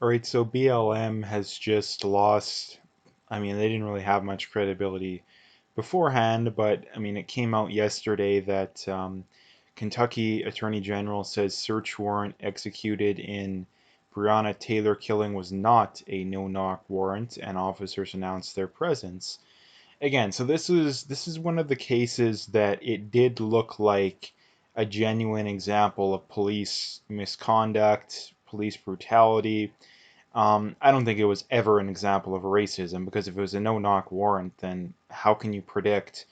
All right, so BLM has just lost. I mean, they didn't really have much credibility beforehand, but I mean, it came out yesterday that Kentucky Attorney General says search warrant executed in Breonna Taylor killing was not a no-knock warrant, and officers announced their presence. Again, so this is one of the cases that it did look like a genuine example of police misconduct, police brutality. I don't think it was ever an example of racism because if it was a no-knock warrant, then how can you predict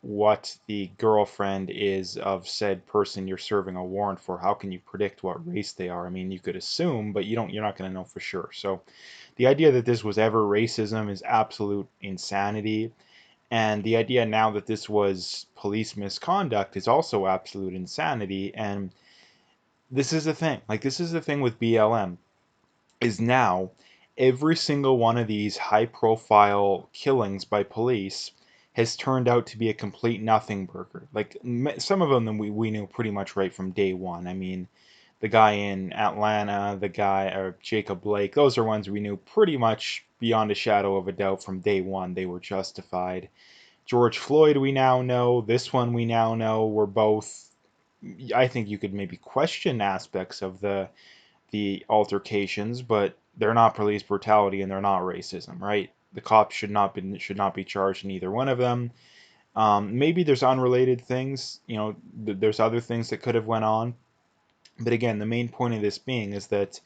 what the girlfriend is of said person you're serving a warrant for? How can you predict what race they are? I mean, you could assume, but you're not going to know for sure. So the idea that this was ever racism is absolute insanity. And the idea now that this was police misconduct is also absolute insanity. And this is the thing. Like, this is the thing with BLM is now every single one of these high profile killings by police has turned out to be a complete nothing burger. Like some of them we knew pretty much right from day one. I mean, the guy in Atlanta, the guy or Jacob Blake, those are ones we knew pretty much beyond a shadow of a doubt from day one they were justified. George Floyd we now know, this one we now know were both I think you could maybe question aspects of the altercations, but they're not police brutality and they're not racism, right? The cops should not be charged in either one of them. Maybe there's unrelated things, there's other things that could have went on, but again, the main point of this being is that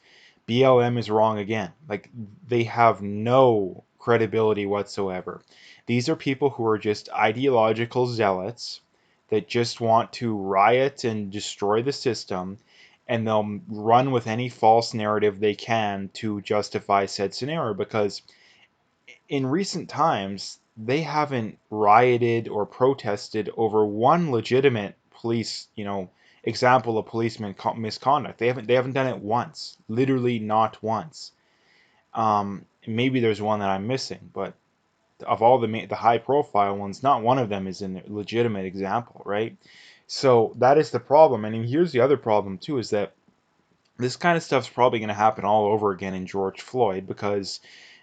BLM is wrong again. Like they have no credibility whatsoever. These are people who are just ideological zealots that just want to riot and destroy the system, and they'll run with any false narrative they can to justify said scenario because in recent times they haven't rioted or protested over one legitimate police, example of policeman misconduct. They haven't done it once, literally not once. Maybe there's one that I'm missing, but of all the high profile ones, not one of them is a legitimate example, right? So that is the problem. And here's the other problem too, is that this kind of stuff's probably going to happen all over again in George Floyd because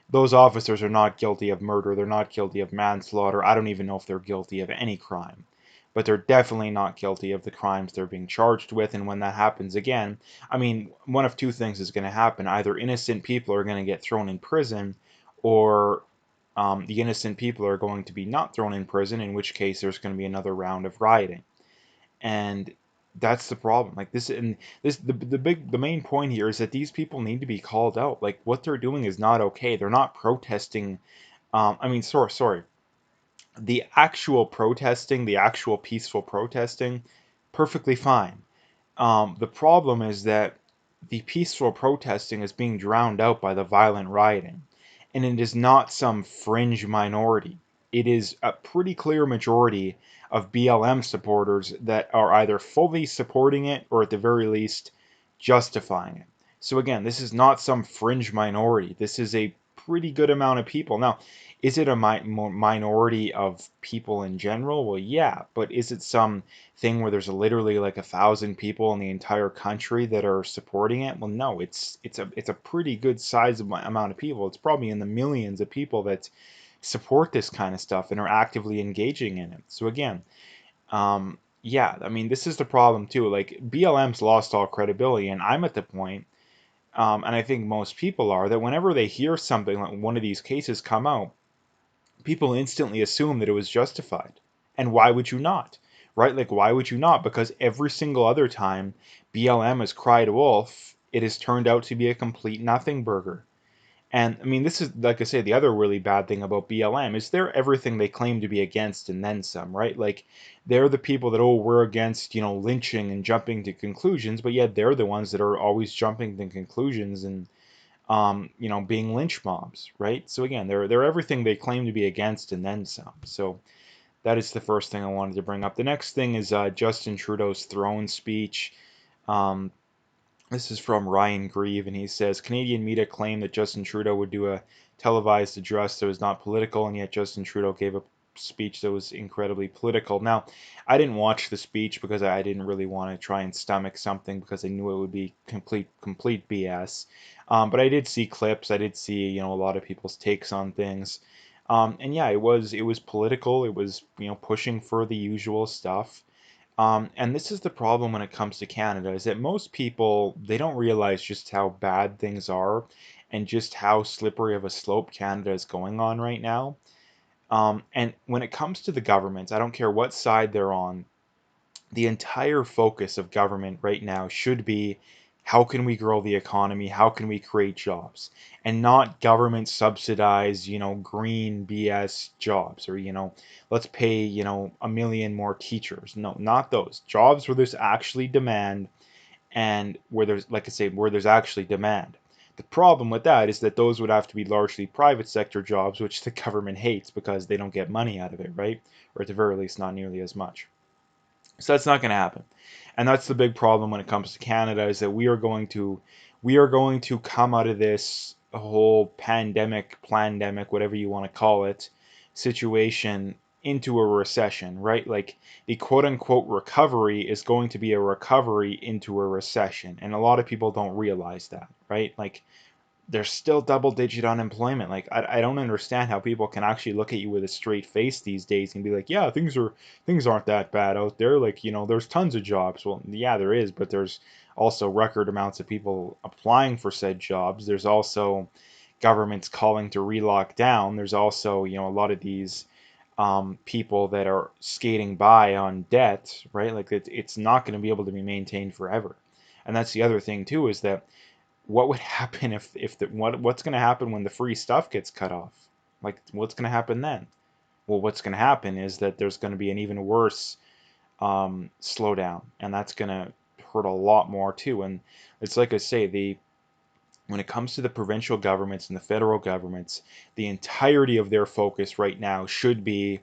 those officers are not guilty of murder, they're not guilty of manslaughter. I don't even know if they're guilty of any crime. But they're definitely not guilty of the crimes they're being charged with. And when that happens again, I mean, one of two things is going to happen. Either innocent people are going to get thrown in prison, or the innocent people are going to be not thrown in prison, in which case there's going to be another round of rioting. And that's the problem. Like this, and this, the main point here is that these people need to be called out. Like what they're doing is not okay. They're not protesting. I mean, sorry. The actual protesting, the actual peaceful protesting, perfectly fine. The problem is that the peaceful protesting is being drowned out by the violent rioting, and it is not some fringe minority. It is a pretty clear majority of BLM supporters that are either fully supporting it or at the very least justifying it. So again, this is not some fringe minority. This is a pretty good amount of people. Now, is it a minority of people in general? Well, yeah, but is it some thing where there's literally like 1,000 people in the entire country that are supporting it? Well, no, it's a pretty good size amount of people. It's probably in the millions of people that support this kind of stuff and are actively engaging in it. So again, yeah, I mean this is the problem too. Like BLM's lost all credibility, and I'm at the point, and I think most people are, that whenever they hear something like one of these cases come out, people instantly assume that it was justified. And why would you not? Right? Like, why would you not? Because every single other time BLM has cried wolf, it has turned out to be a complete nothing burger. And I mean, this is, like I say, the other really bad thing about BLM is they're everything they claim to be against and then some, right? Like, they're the people that, oh, we're against, lynching and jumping to conclusions, but yet they're the ones that are always jumping to conclusions and being lynch mobs, right? So again, they're everything they claim to be against and then some. So that is the first thing I wanted to bring up. The next thing is Justin Trudeau's throne speech. Um, this is from Ryan Grieve, and he says Canadian media claim that Justin Trudeau would do a televised address that was not political, and yet Justin Trudeau gave a speech that was incredibly political. Now, I didn't watch the speech because I didn't really want to try and stomach something because I knew it would be complete BS. But I did see clips. I did see, a lot of people's takes on things. And yeah, it was political. It was, pushing for the usual stuff. And this is the problem when it comes to Canada, is that most people, they don't realize just how bad things are and just how slippery of a slope Canada is going on right now. And when it comes to the government, I don't care what side they're on, the entire focus of government right now should be how can we grow the economy? How can we create jobs? And not government subsidized, green BS jobs or, let's pay, 1 million more teachers. No, not those. Jobs where there's actually demand and where there's, like I say, where there's actually demand. The problem with that is that those would have to be largely private sector jobs, which the government hates because they don't get money out of it, right? Or at the very least, not nearly as much. So that's not going to happen. And that's the big problem when it comes to Canada, is that we are going to come out of this whole pandemic, whatever you want to call it, situation into a recession, right? Like the quote unquote recovery is going to be a recovery into a recession. And a lot of people don't realize that, right? Like there's still double digit unemployment. Like I don't understand how people can actually look at you with a straight face these days and be like, yeah, things aren't that bad out there. Like, there's tons of jobs. Well, yeah, there is, but there's also record amounts of people applying for said jobs. There's also governments calling to relock down. There's also, a lot of these people that are skating by on debt, right? Like it's not going to be able to be maintained forever. And that's the other thing too, is that what would happen what's going to happen when the free stuff gets cut off? Like what's going to happen then? Well, what's going to happen is that there's going to be an even worse slowdown, and that's going to hurt a lot more too. And it's like I say, the when it comes to the provincial governments and the federal governments, the entirety of their focus right now should be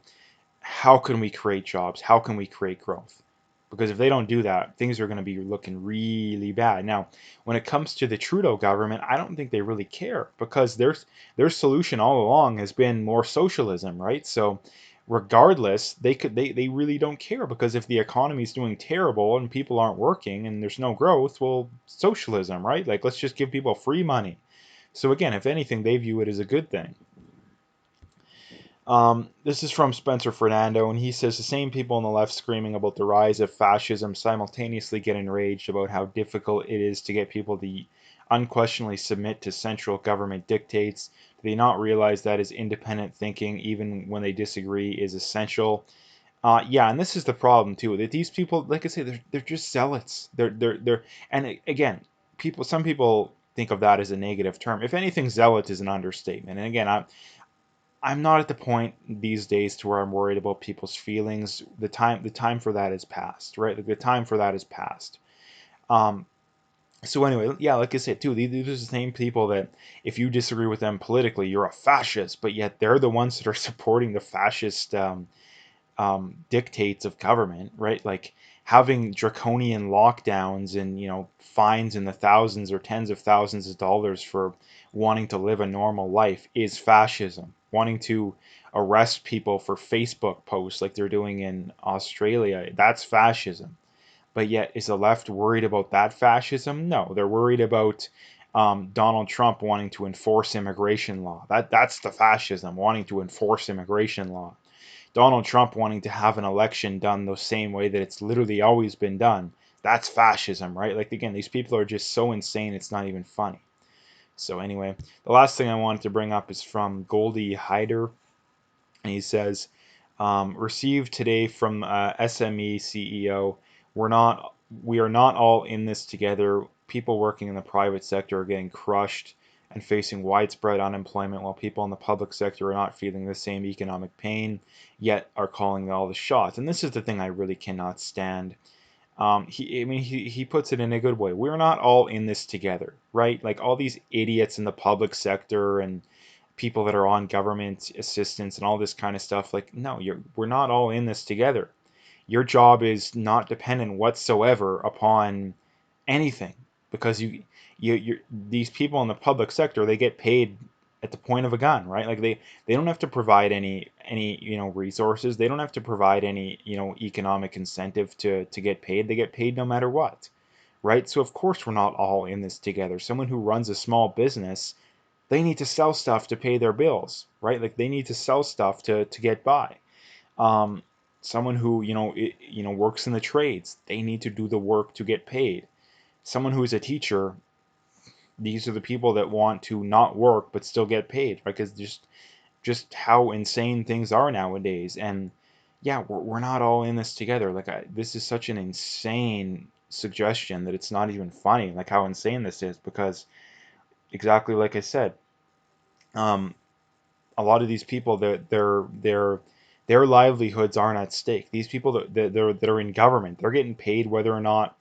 how can we create jobs? How can we create growth? Because if they don't do that, things are going to be looking really bad. Now, when it comes to the Trudeau government, I don't think they really care because their solution all along has been more socialism, right? So regardless, they really don't care because if the economy is doing terrible and people aren't working and there's no growth, well, socialism, right? Like let's just give people free money. So again, if anything, they view it as a good thing. This is from Spencer Fernando, and he says the same people on the left screaming about the rise of fascism simultaneously get enraged about how difficult it is to get people to unquestionably submit to central government dictates. Do they not realize that is independent thinking, even when they disagree, is essential? Yeah, and this is the problem too. That these people, like I say, they're just zealots. And again, some people think of that as a negative term. If anything, zealot is an understatement. And again, I'm not at the point these days to where I'm worried about people's feelings. The time for that is past, right? Like the time for that is past. Um, so anyway, yeah, like I said too, these are the same people that if you disagree with them politically, you're a fascist, but yet they're the ones that are supporting the fascist dictates of government, right? Like having draconian lockdowns and fines in the thousands or tens of thousands of dollars for wanting to live a normal life is fascism. Wanting to arrest people for Facebook posts like they're doing in Australia, that's fascism. But yet, is the left worried about that fascism? No, they're worried about Donald Trump wanting to enforce immigration law. That's the fascism, wanting to enforce immigration law. Donald Trump wanting to have an election done the same way that it's literally always been done. That's fascism, right? Like, again, these people are just so insane, it's not even funny. So, anyway, the last thing I wanted to bring up is from Goldie Hyder. And he says, received today from SME CEO, we're not, we are not all in this together. People working in the private sector are getting crushed and facing widespread unemployment, while people in the public sector are not feeling the same economic pain, yet are calling all the shots. And this is the thing I really cannot stand. I mean, he puts it in a good way. We're not all in this together, right? Like all these idiots in the public sector and people that are on government assistance and all this kind of stuff. Like, no, we're not all in this together. Your job is not dependent whatsoever upon anything because you these people in the public sector, they get paid at the point of a gun, right? Like they don't have to provide any resources. They don't have to provide any economic incentive to get paid. They get paid no matter what, right? So of course we're not all in this together. Someone who runs a small business, they need to sell stuff to pay their bills, right? Like they need to sell stuff to get by. Um, Someone who works in the trades, they need to do the work to get paid. Someone who is a teacher, these are the people that want to not work but still get paid, right? Because just how insane things are nowadays. And yeah, we're not all in this together. Like this is such an insane suggestion that it's not even funny, like how insane this is, because exactly like I said, um, a lot of these people, their livelihoods aren't at stake. These people that are in government, they're getting paid whether or not,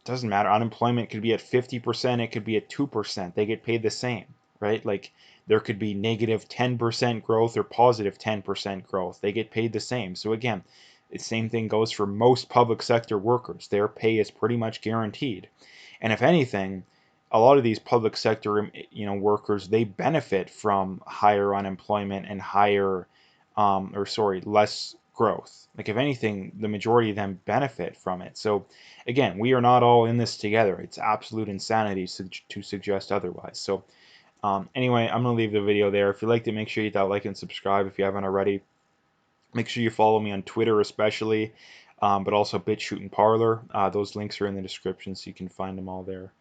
doesn't matter. Unemployment could be at 50%, it could be at 2%. They get paid the same, right? Like there could be negative 10% growth or positive 10% growth. They get paid the same. So again, the same thing goes for most public sector workers. Their pay is pretty much guaranteed. And if anything, a lot of these public sector, workers, they benefit from higher unemployment and less growth. Like if anything, the majority of them benefit from it. So again, we are not all in this together. It's absolute insanity to suggest otherwise. So anyway, I'm going to leave the video there. If you liked it, make sure you hit that like and subscribe if you haven't already. Make sure you follow me on Twitter especially, but also BitChute and Parler. Those links are in the description, so you can find them all there.